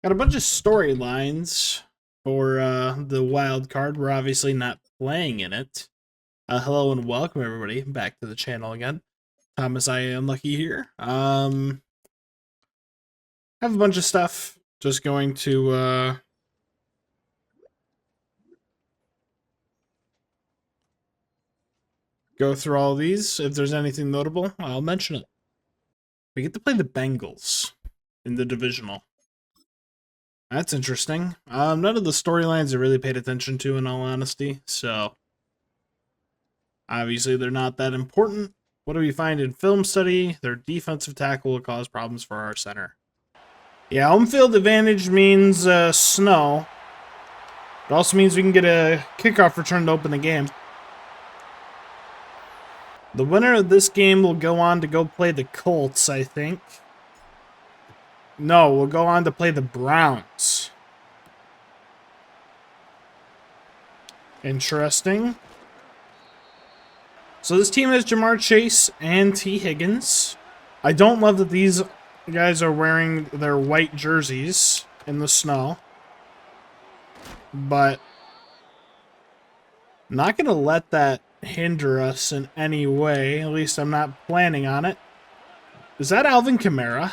Got a bunch of storylines for the wild card. We're obviously not playing in it. Hello and welcome everybody back to the channel again. Thomas, I am Lucky here. Have a bunch of stuff. Just going to go through all these. If there's anything notable, I'll mention it. We get to play the Bengals in the divisional. That's interesting. None of the storylines I really paid attention to, in all honesty, so obviously they're not that important. What do we find in film study? Their defensive tackle will cause problems for our center. Yeah, home field advantage means snow. It also means we can get a kickoff return to open the game. The winner of this game will go on to go play the Colts, I think. No, we'll go on to play the Browns. Interesting. So this team has JAMAR Chase and T. Higgins. I don't love that these guys are wearing their white jerseys in the snow. But not going to let that hinder us in any way. At least I'm not planning on it. Is that Alvin Kamara?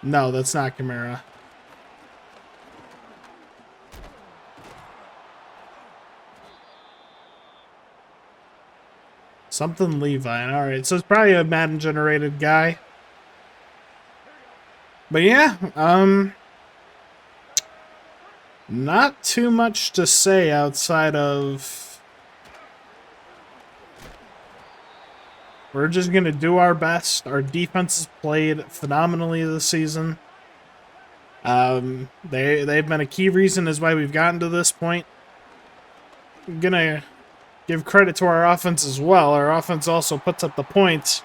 No, that's not Kamara. Something Levi. Alright, so it's probably a Madden generated guy. But yeah, not too much to say outside of we're just going to do our best. Our defense has played phenomenally this season. They've been a key reason as why we've gotten to this point. I'm going to give credit to our offense as well. Our offense also puts up the points,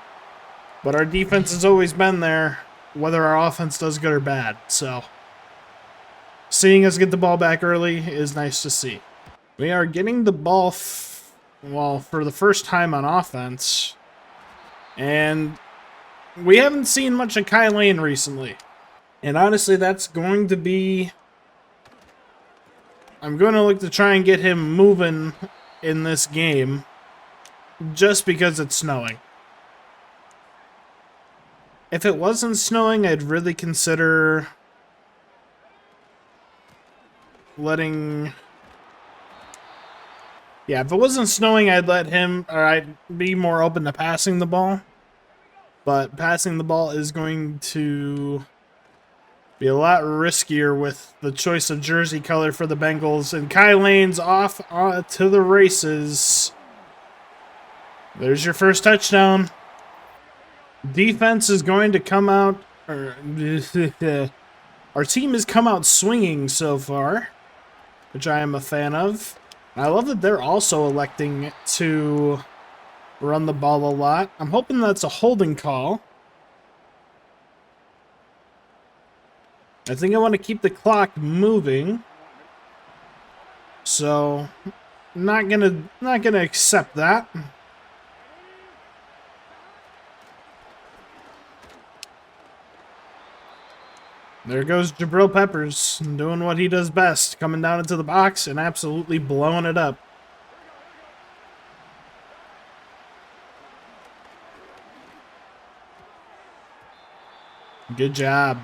but our defense has always been there, whether our offense does good or bad. So seeing us get the ball back early is nice to see. We are getting the ball, for the first time on offense. And we haven't seen much of Kyle Lane recently. And honestly, that's going to be... I'm going to look to try and get him moving in this game, just because it's snowing. If it wasn't snowing, I'd really consider letting... Yeah, if it wasn't snowing, I'd let him, or I'd be more open to passing the ball. But passing the ball is going to be a lot riskier with the choice of jersey color for the Bengals. And Kyle Lane's off to the races. There's your first touchdown. Defense is going to come out... our team has come out swinging so far, which I am a fan of. I love that they're also electing to run the ball a lot. I'm hoping that's a holding call. I think I want to keep the clock moving. So, not gonna accept that. There goes Jabril Peppers doing what he does best, coming down into the box and absolutely blowing it up. Good job.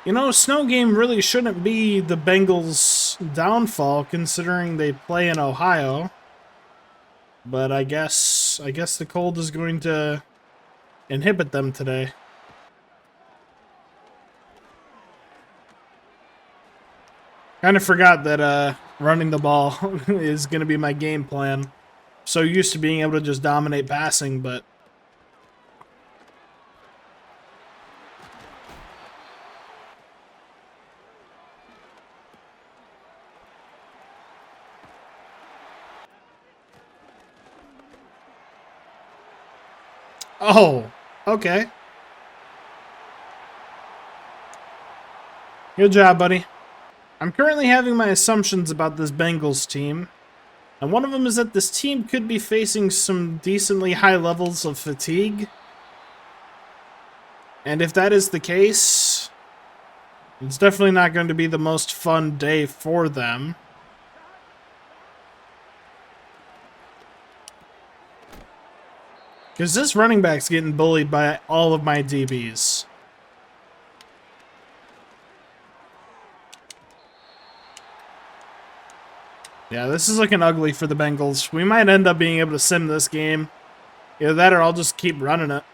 You know, snow game really shouldn't be the Bengals' downfall, considering they play in Ohio. But I guess the cold is going to inhibit them today. Kind of forgot that running the ball is going to be my game plan. So used to being able to just dominate passing, but oh, okay. Good job, buddy. I'm currently having my assumptions about this Bengals team. And one of them is that this team could be facing some decently high levels of fatigue. And if that is the case, it's definitely not going to be the most fun day for them. Because this running back's getting bullied by all of my DBs. Yeah, this is looking ugly for the Bengals. We might end up being able to sim this game. Either that or I'll just keep running it.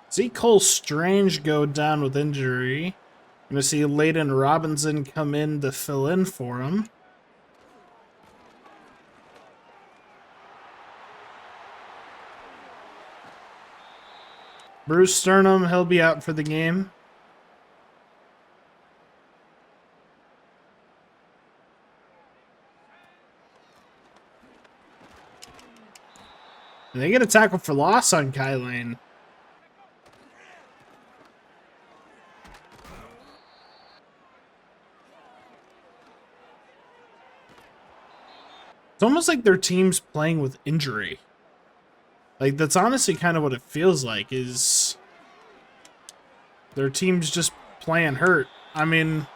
See Cole Strange go down with injury. I'm going to see Layden Robinson come in to fill in for him. Bruce Sternum, he'll be out for the game. And they get a tackle for loss on Kai Lane. It's almost like their team's playing with injury. Like, that's honestly kind of what it feels like, is their team's just playing hurt. I mean,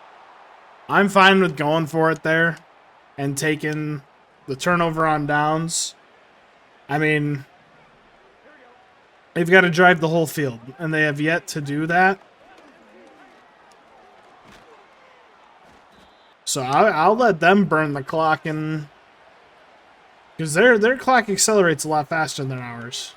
I'm fine with going for it there and taking the turnover on downs. I mean, they've got to drive the whole field, and they have yet to do that. So I'll let them burn the clock, and because their clock accelerates a lot faster than ours.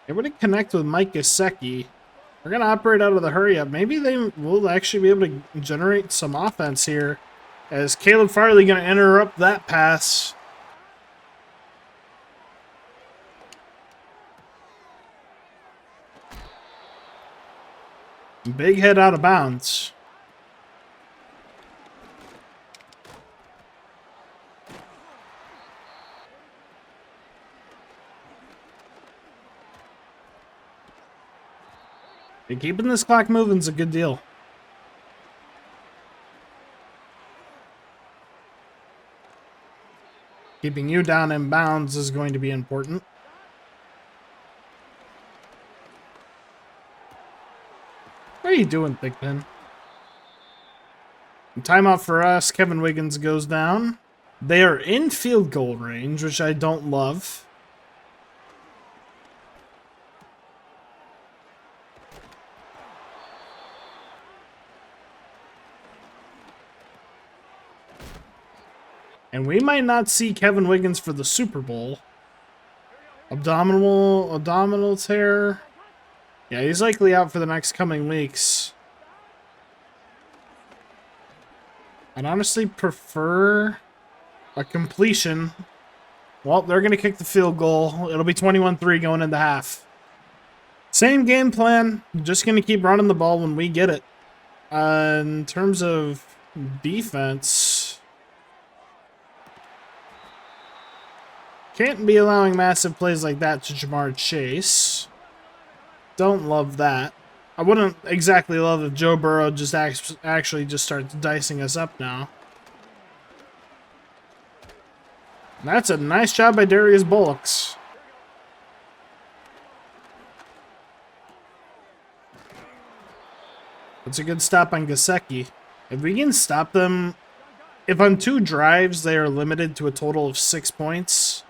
They wouldn't connect with Mike Gesicki. We're going to operate out of the hurry up. Maybe they will actually be able to generate some offense here, as Caleb Farley going to interrupt that pass. Big hit out of bounds. And keeping this clock moving is a good deal. Keeping you down in bounds is going to be important. What are you doing, Thigpen? Timeout for us. Kevin Wiggins goes down. They are in field goal range, which I don't love. And we might not see Kevin Wiggins for the Super Bowl. Abdominal tear. Yeah, he's likely out for the next coming weeks. I'd honestly prefer a completion. Well, they're going to kick the field goal. It'll be 21-3 going into half. Same game plan. Just going to keep running the ball when we get it. In terms of defense, can't be allowing massive plays like that to JAMAR Chase. Don't love that. I wouldn't exactly love if Joe Burrow just actually just starts dicing us up now. And that's a nice job by Darius Bullocks. That's a good stop on Gesicki. If we can stop them, if on 2 drives they are limited to a total of 6 points,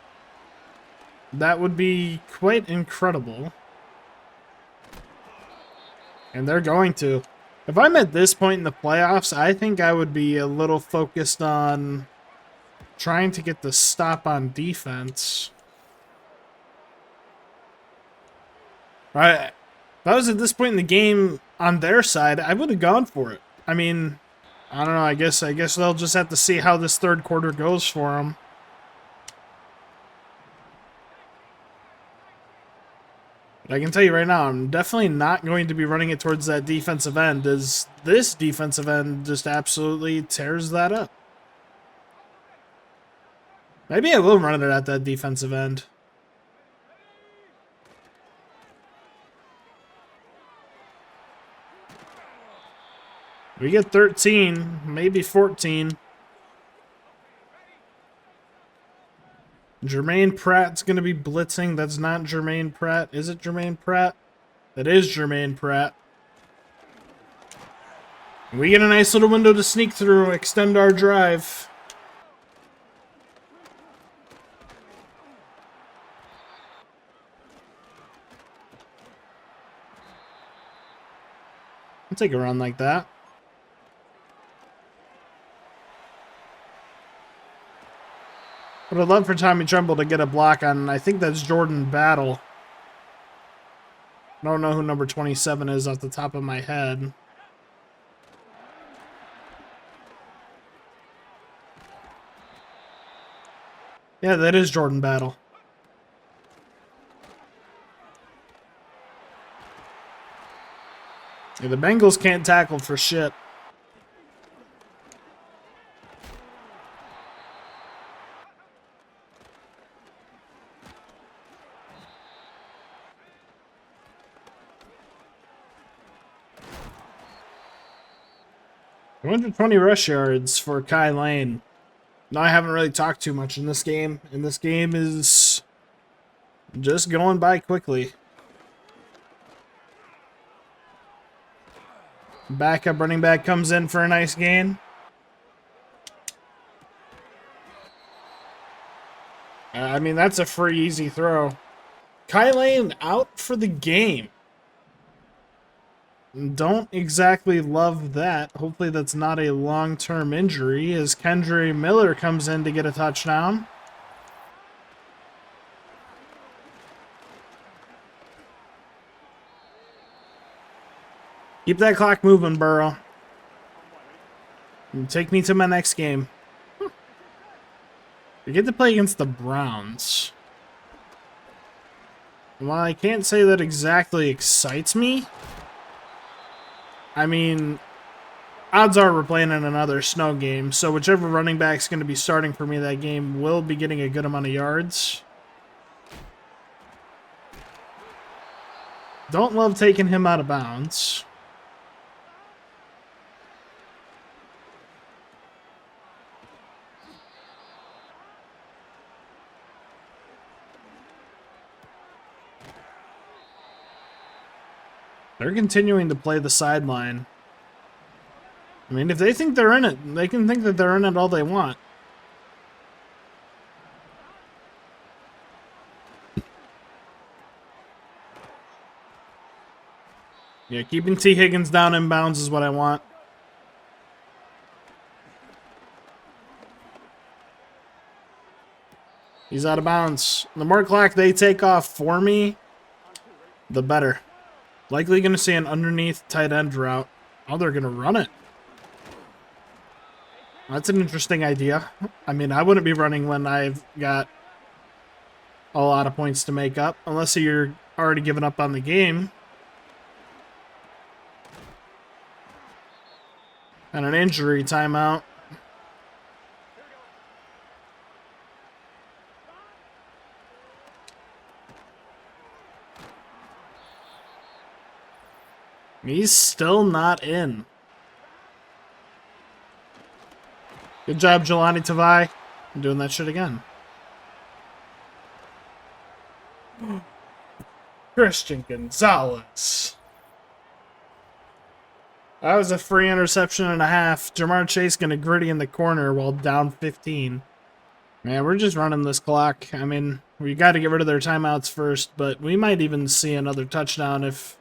that would be quite incredible. And they're going to. If I'm at this point in the playoffs, I think I would be a little focused on trying to get the stop on defense. Right. If I was at this point in the game on their side, I would have gone for it. I mean, I don't know. I guess they'll just have to see how this third quarter goes for them. But I can tell you right now, I'm definitely not going to be running it towards that defensive end, as this defensive end just absolutely tears that up. Maybe I will run it at that defensive end. We get 13, maybe 14. Jermaine Pratt's going to be blitzing. That's not Jermaine Pratt. Is it Jermaine Pratt? That is Jermaine Pratt. We get a nice little window to sneak through, extend our drive. I'll take a run like that. But I'd love for Tommy Tremble to get a block on, I think that's Jordan Battle. I don't know who number 27 is off the top of my head. Yeah, that is Jordan Battle. Yeah, the Bengals can't tackle for shit. $120 rush yards for Kai Lane. No, I haven't really talked too much in this game. And this game is just going by quickly. Backup running back comes in for a nice gain. I mean, that's a free, easy throw. Kai Lane out for the game. Don't exactly love that. Hopefully that's not a long-term injury, as Kendre Miller comes in to get a touchdown. Keep that clock moving, Burrow. And take me to my next game. We get to play against the Browns. While I can't say that exactly excites me, I mean, odds are we're playing in another snow game, so whichever running back's going to be starting for me that game will be getting a good amount of yards. Don't love taking him out of bounds. They're continuing to play the sideline. I mean, if they think they're in it, they can think that they're in it all they want. Yeah, keeping T. Higgins down in bounds is what I want. He's out of bounds. The more clock they take off for me, the better. Likely going to see an underneath tight end route. Oh, they're going to run it. That's an interesting idea. I mean, I wouldn't be running when I've got a lot of points to make up, unless you're already giving up on the game. And an injury timeout. He's still not in. Good job, Jelani Tavai. I'm doing that shit again. Christian Gonzalez. That was a free interception and a half. Jamar Chase gonna gritty in the corner while down 15. Man, we're just running this clock. I mean, we got to get rid of their timeouts first, but we might even see another touchdown if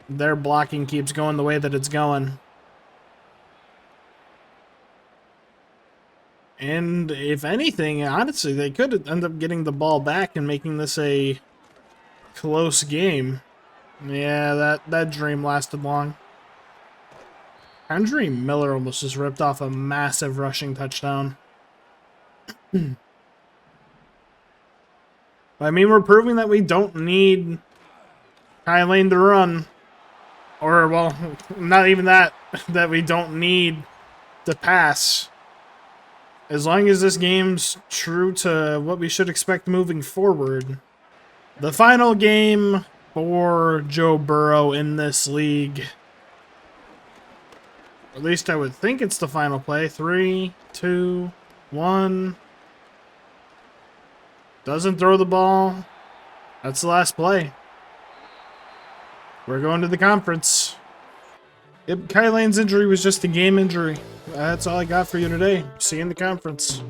their blocking keeps going the way that it's going. And if anything, honestly, they could end up getting the ball back and making this a close game. Yeah, that dream lasted long. Kendre Miller almost just ripped off a massive rushing touchdown. I mean, we're proving that we don't need Kai Lane to run. Or, well, not even that, that we don't need to pass. As long as this game's true to what we should expect moving forward. The final game for Joe Burrow in this league. At least I would think it's the final play. 3, 2, 1. Doesn't throw the ball. That's the last play. We're going to the conference. Yep, Kai Lane's injury was just a game injury. That's all I got for you today. See you in the conference.